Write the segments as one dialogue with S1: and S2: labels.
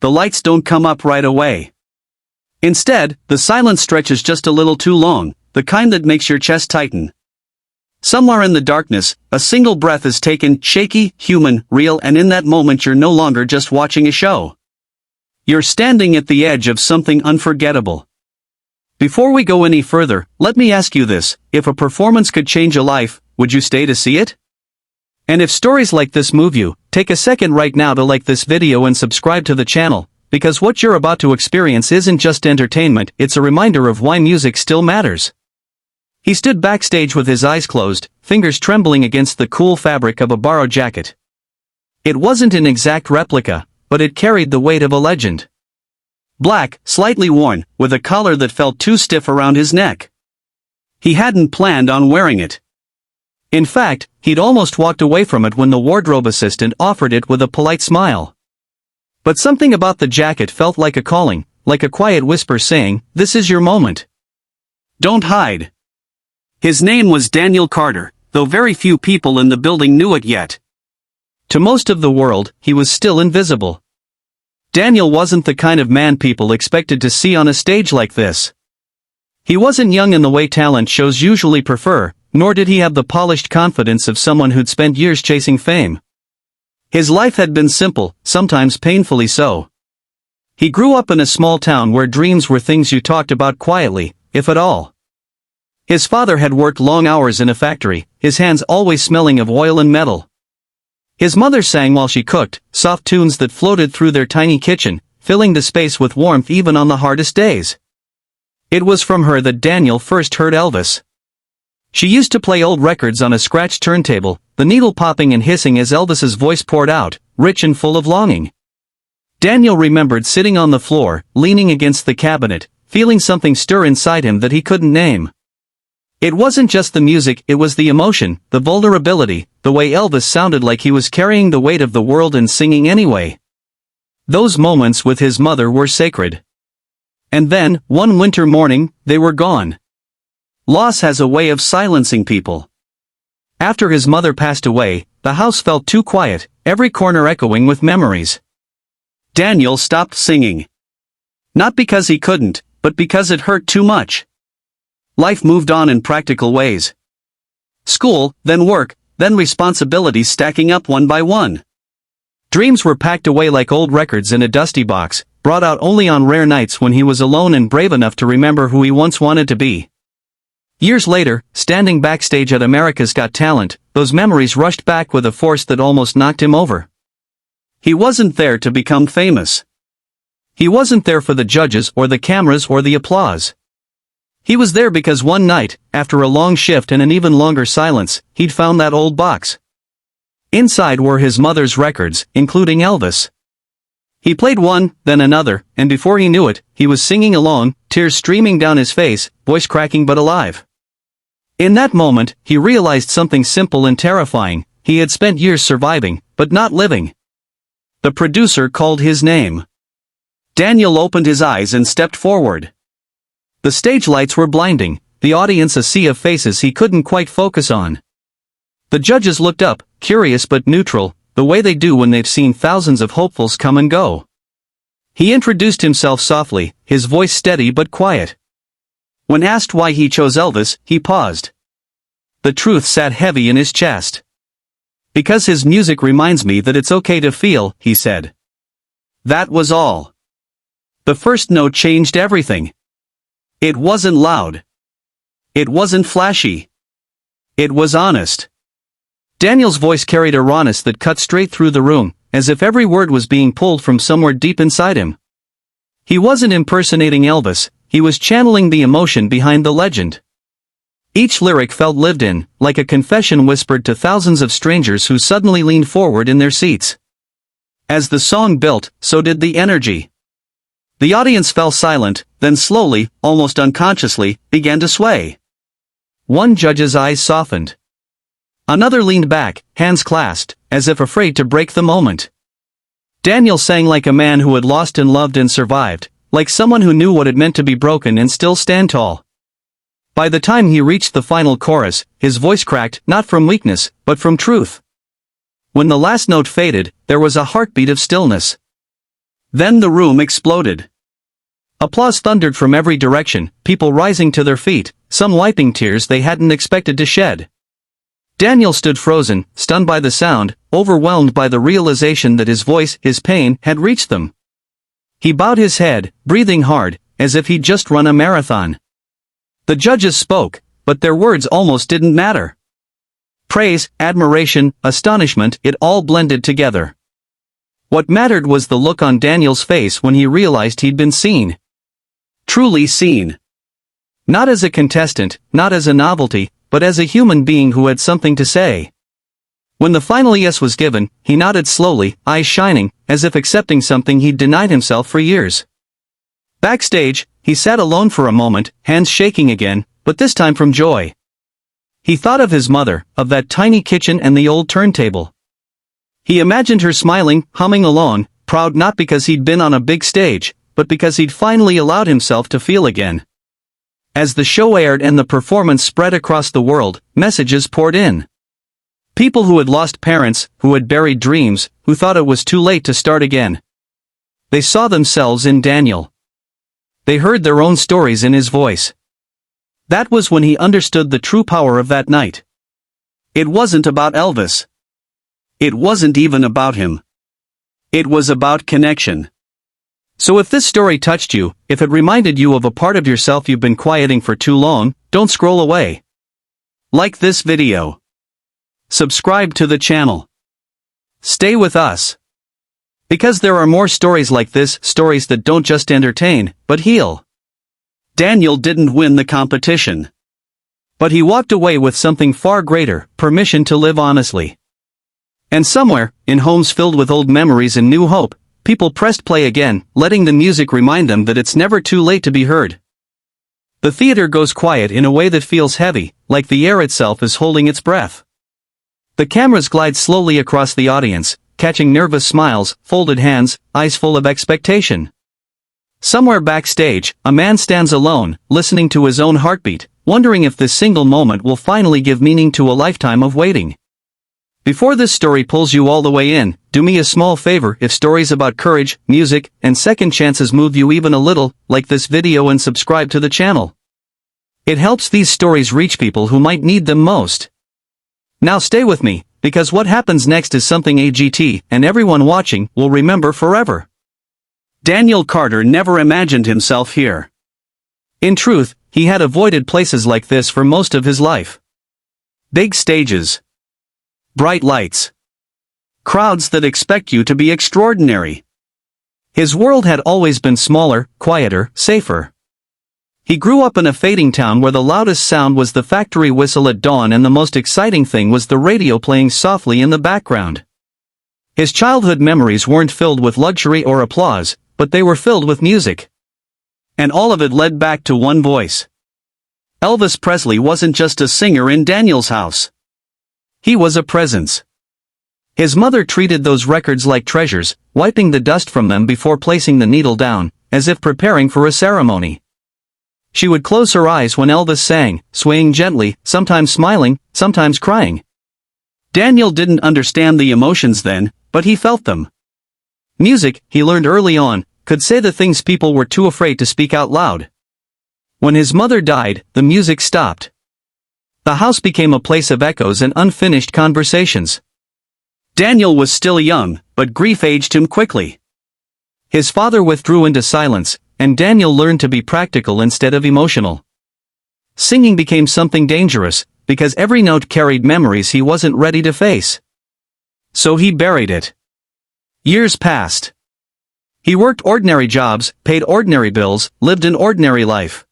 S1: the lights don't come up right away. Instead, the silence stretches just a little too long, the kind that makes your chest tighten. Somewhere in the darkness, a single breath is taken, shaky, human, real, and in that moment you're no longer just watching a show. You're standing at the edge of something unforgettable. Before we go any further, let me ask you this: if a performance could change a life, would you stay to see it? And if stories like this move you, take a second right now to like this video and subscribe to the channel, because what you're about to experience isn't just entertainment, it's a reminder of why music still matters. He stood backstage with his eyes closed, fingers trembling against the cool fabric of a borrowed jacket. It wasn't an exact replica, but it carried the weight of a legend. Black, slightly worn, with a collar that felt too stiff around his neck. He hadn't planned on wearing it. In fact, he'd almost walked away from it when the wardrobe assistant offered it with a polite smile. But something about the jacket felt like a calling, like a quiet whisper saying, "This is your moment. Don't hide." His name was Daniel Carter, though very few people in the building knew it yet. To most of the world, he was still invisible. Daniel wasn't the kind of man people expected to see on a stage like this. He wasn't young in the way talent shows usually prefer, nor did he have the polished confidence of someone who'd spent years chasing fame. His life had been simple, sometimes painfully so. He grew up in a small town where dreams were things you talked about quietly, if at all. His father had worked long hours in a factory, his hands always smelling of oil and metal. His mother sang while she cooked, soft tunes that floated through their tiny kitchen, filling the space with warmth even on the hardest days. It was from her that Daniel first heard Elvis. She used to play old records on a scratched turntable, the needle popping and hissing as Elvis's voice poured out, rich and full of longing. Daniel remembered sitting on the floor, leaning against the cabinet, feeling something stir inside him that he couldn't name. It wasn't just the music, it was the emotion, the vulnerability, the way Elvis sounded like he was carrying the weight of the world and singing anyway. Those moments with his mother were sacred. And then, one winter morning, they were gone. Loss has a way of silencing people. After his mother passed away, the house felt too quiet, every corner echoing with memories. Daniel stopped singing. Not because he couldn't, but because it hurt too much. Life moved on in practical ways. School, then work, then responsibilities stacking up one by one. Dreams were packed away like old records in a dusty box, brought out only on rare nights when he was alone and brave enough to remember who he once wanted to be. Years later, standing backstage at America's Got Talent, those memories rushed back with a force that almost knocked him over. He wasn't there to become famous. He wasn't there for the judges or the cameras or the applause. He was there because one night, after a long shift and an even longer silence, he'd found that old box. Inside were his mother's records, including Elvis. He played one, then another, and before he knew it, he was singing along, tears streaming down his face, voice cracking but alive. In that moment, he realized something simple and terrifying: he had spent years surviving, but not living. The producer called his name. Daniel opened his eyes and stepped forward. The stage lights were blinding, the audience a sea of faces he couldn't quite focus on. The judges looked up, curious but neutral, the way they do when they've seen thousands of hopefuls come and go. He introduced himself softly, his voice steady but quiet. When asked why he chose Elvis, he paused. The truth sat heavy in his chest. "Because his music reminds me that it's okay to feel," he said. That was all. The first note changed everything. It wasn't loud. It wasn't flashy. It was honest. Daniel's voice carried a rawness that cut straight through the room, as if every word was being pulled from somewhere deep inside him. He wasn't impersonating Elvis, he was channeling the emotion behind the legend. Each lyric felt lived in, like a confession whispered to thousands of strangers who suddenly leaned forward in their seats. As the song built, so did the energy. The audience fell silent, then slowly, almost unconsciously, began to sway. One judge's eyes softened. Another leaned back, hands clasped, as if afraid to break the moment. Daniel sang like a man who had lost and loved and survived, like someone who knew what it meant to be broken and still stand tall. By the time he reached the final chorus, his voice cracked, not from weakness, but from truth. When the last note faded, there was a heartbeat of stillness. Then the room exploded. Applause thundered from every direction, people rising to their feet, some wiping tears they hadn't expected to shed. Daniel stood frozen, stunned by the sound, overwhelmed by the realization that his voice, his pain, had reached them. He bowed his head, breathing hard, as if he'd just run a marathon. The judges spoke, but their words almost didn't matter. Praise, admiration, astonishment, it all blended together. What mattered was the look on Daniel's face when he realized he'd been seen. Truly seen. Not as a contestant, not as a novelty, but as a human being who had something to say. When the final yes was given, he nodded slowly, eyes shining, as if accepting something he'd denied himself for years. Backstage, he sat alone for a moment, hands shaking again, but this time from joy. He thought of his mother, of that tiny kitchen and the old turntable. He imagined her smiling, humming along, proud not because he'd been on a big stage, but because he'd finally allowed himself to feel again. As the show aired and the performance spread across the world, messages poured in. People who had lost parents, who had buried dreams, who thought it was too late to start again. They saw themselves in Daniel. They heard their own stories in his voice. That was when he understood the true power of that night. It wasn't about Elvis. It wasn't even about him. It was about connection. So if this story touched you, if it reminded you of a part of yourself you've been quieting for too long, don't scroll away. Like this video. Subscribe to the channel. Stay with us. Because there are more stories like this, stories that don't just entertain, but heal. Daniel didn't win the competition. But he walked away with something far greater, permission to live honestly. And somewhere, in homes filled with old memories and new hope, people pressed play again, letting the music remind them that it's never too late to be heard. The theater goes quiet in a way that feels heavy, like the air itself is holding its breath. The cameras glide slowly across the audience, catching nervous smiles, folded hands, eyes full of expectation. Somewhere backstage, a man stands alone, listening to his own heartbeat, wondering if this single moment will finally give meaning to a lifetime of waiting. Before this story pulls you all the way in, do me a small favor. If stories about courage, music, and second chances move you even a little, like this video and subscribe to the channel. It helps these stories reach people who might need them most. Now stay with me, because what happens next is something AGT and everyone watching will remember forever. Daniel Carter never imagined himself here. In truth, he had avoided places like this for most of his life. Big stages. Bright lights. Crowds that expect you to be extraordinary. His world had always been smaller, quieter, safer. He grew up in a fading town where the loudest sound was the factory whistle at dawn and the most exciting thing was the radio playing softly in the background. His childhood memories weren't filled with luxury or applause, but they were filled with music. And all of it led back to one voice. Elvis Presley wasn't just a singer in Daniel's house. He was a presence. His mother treated those records like treasures, wiping the dust from them before placing the needle down, as if preparing for a ceremony. She would close her eyes when Elvis sang, swaying gently, sometimes smiling, sometimes crying. Daniel didn't understand the emotions then, but he felt them. Music, he learned early on, could say the things people were too afraid to speak out loud. When his mother died, the music stopped. The house became a place of echoes and unfinished conversations. Daniel was still young, but grief aged him quickly. His father withdrew into silence, and Daniel learned to be practical instead of emotional. Singing became something dangerous, because every note carried memories he wasn't ready to face. So he buried it. Years passed. He worked ordinary jobs, paid ordinary bills, lived an ordinary life.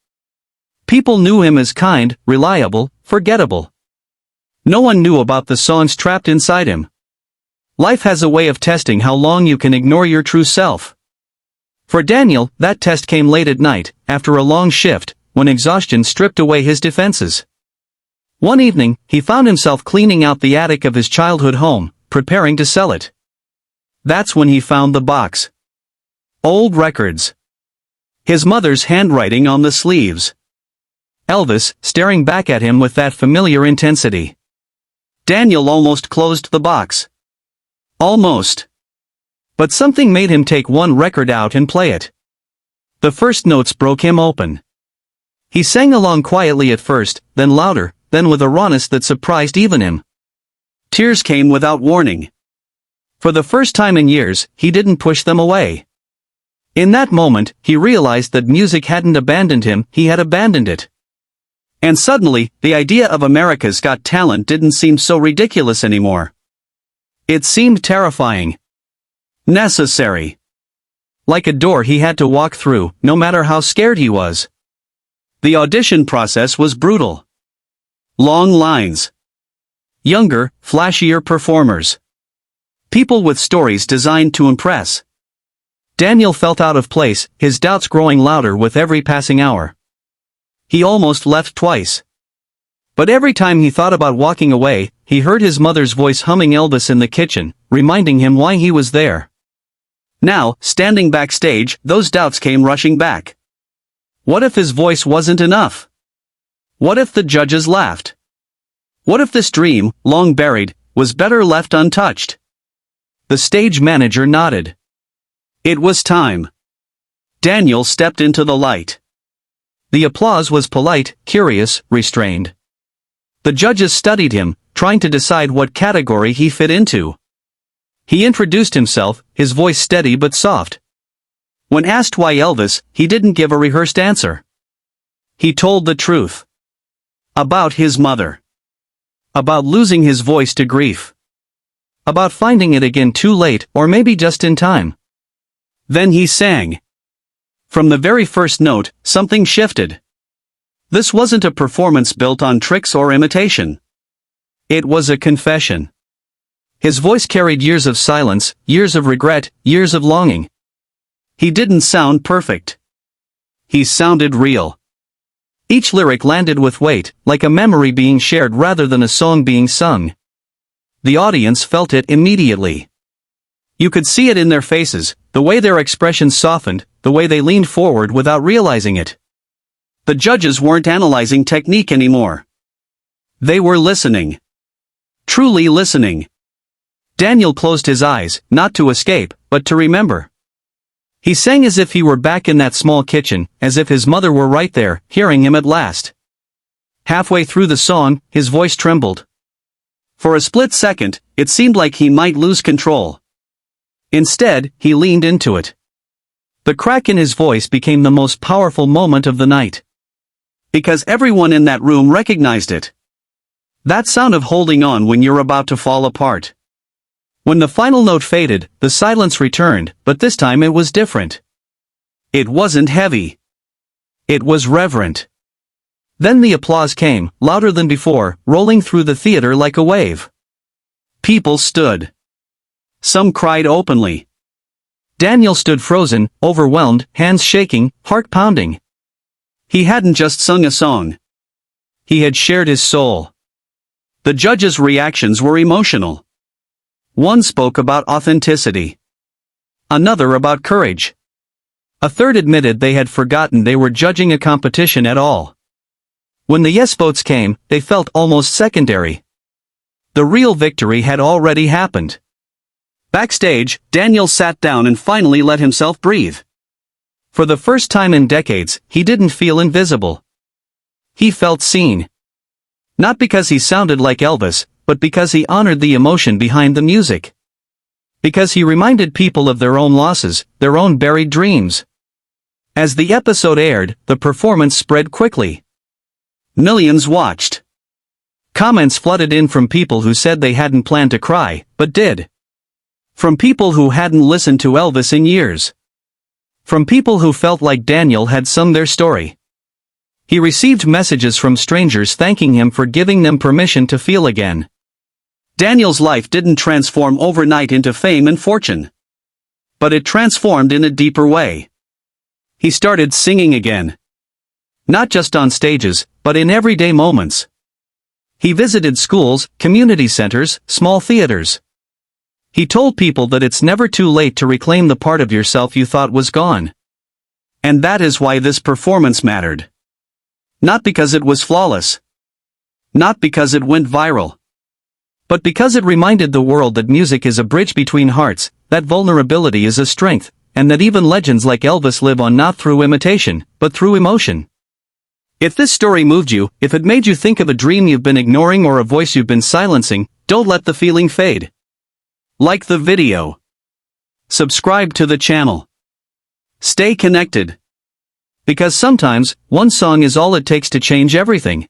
S1: People knew him as kind, reliable, forgettable. No one knew about the songs trapped inside him. Life has a way of testing how long you can ignore your true self. For Daniel, that test came late at night, after a long shift, when exhaustion stripped away his defenses. One evening, he found himself cleaning out the attic of his childhood home, preparing to sell it. That's when he found the box. Old records. His mother's handwriting on the sleeves. Elvis, staring back at him with that familiar intensity. Daniel almost closed the box. Almost. But something made him take one record out and play it. The first notes broke him open. He sang along quietly at first, then louder, then with a rawness that surprised even him. Tears came without warning. For the first time in years, he didn't push them away. In that moment, he realized that music hadn't abandoned him, he had abandoned it. And suddenly, the idea of America's Got Talent didn't seem so ridiculous anymore. It seemed terrifying. Necessary. Like a door he had to walk through, no matter how scared he was. The audition process was brutal. Long lines. Younger, flashier performers. People with stories designed to impress. Daniel felt out of place, his doubts growing louder with every passing hour. He almost left twice. But every time he thought about walking away, he heard his mother's voice humming Elvis in the kitchen, reminding him why he was there. Now, standing backstage, those doubts came rushing back. What if his voice wasn't enough? What if the judges laughed? What if this dream, long buried, was better left untouched? The stage manager nodded. It was time. Daniel stepped into the light. The applause was polite, curious, restrained. The judges studied him, trying to decide what category he fit into. He introduced himself, his voice steady but soft. When asked why Elvis, he didn't give a rehearsed answer. He told the truth. About his mother. About losing his voice to grief. About finding it again too late, or maybe just in time. Then he sang. From the very first note, something shifted. This wasn't a performance built on tricks or imitation. It was a confession. His voice carried years of silence, years of regret, years of longing. He didn't sound perfect. He sounded real. Each lyric landed with weight, like a memory being shared rather than a song being sung. The audience felt it immediately. You could see it in their faces, the way their expressions softened, the way they leaned forward without realizing it. The judges weren't analyzing technique anymore. They were listening. Truly listening. Daniel closed his eyes, not to escape, but to remember. He sang as if he were back in that small kitchen, as if his mother were right there, hearing him at last. Halfway through the song, his voice trembled. For a split second, it seemed like he might lose control. Instead, he leaned into it. The crack in his voice became the most powerful moment of the night. Because everyone in that room recognized it. That sound of holding on when you're about to fall apart. When the final note faded, the silence returned, but this time it was different. It wasn't heavy. It was reverent. Then the applause came, louder than before, rolling through the theater like a wave. People stood. Some cried openly. Daniel stood frozen, overwhelmed, hands shaking, heart pounding. He hadn't just sung a song. He had shared his soul. The judges' reactions were emotional. One spoke about authenticity. Another about courage. A third admitted they had forgotten they were judging a competition at all. When the yes votes came, they felt almost secondary. The real victory had already happened. Backstage, Daniel sat down and finally let himself breathe. For the first time in decades, he didn't feel invisible. He felt seen. Not because he sounded like Elvis, but because he honored the emotion behind the music. Because he reminded people of their own losses, their own buried dreams. As the episode aired, the performance spread quickly. Millions watched. Comments flooded in from people who said they hadn't planned to cry, but did. From people who hadn't listened to Elvis in years. From people who felt like Daniel had sung their story. He received messages from strangers thanking him for giving them permission to feel again. Daniel's life didn't transform overnight into fame and fortune. But it transformed in a deeper way. He started singing again. Not just on stages, but in everyday moments. He visited schools, community centers, small theaters. He told people that it's never too late to reclaim the part of yourself you thought was gone. And that is why this performance mattered. Not because it was flawless. Not because it went viral. But because it reminded the world that music is a bridge between hearts, that vulnerability is a strength, and that even legends like Elvis live on not through imitation, but through emotion. If this story moved you, if it made you think of a dream you've been ignoring or a voice you've been silencing, don't let the feeling fade. Like the video. Subscribe to the channel. Stay connected. Because sometimes, one song is all it takes to change everything.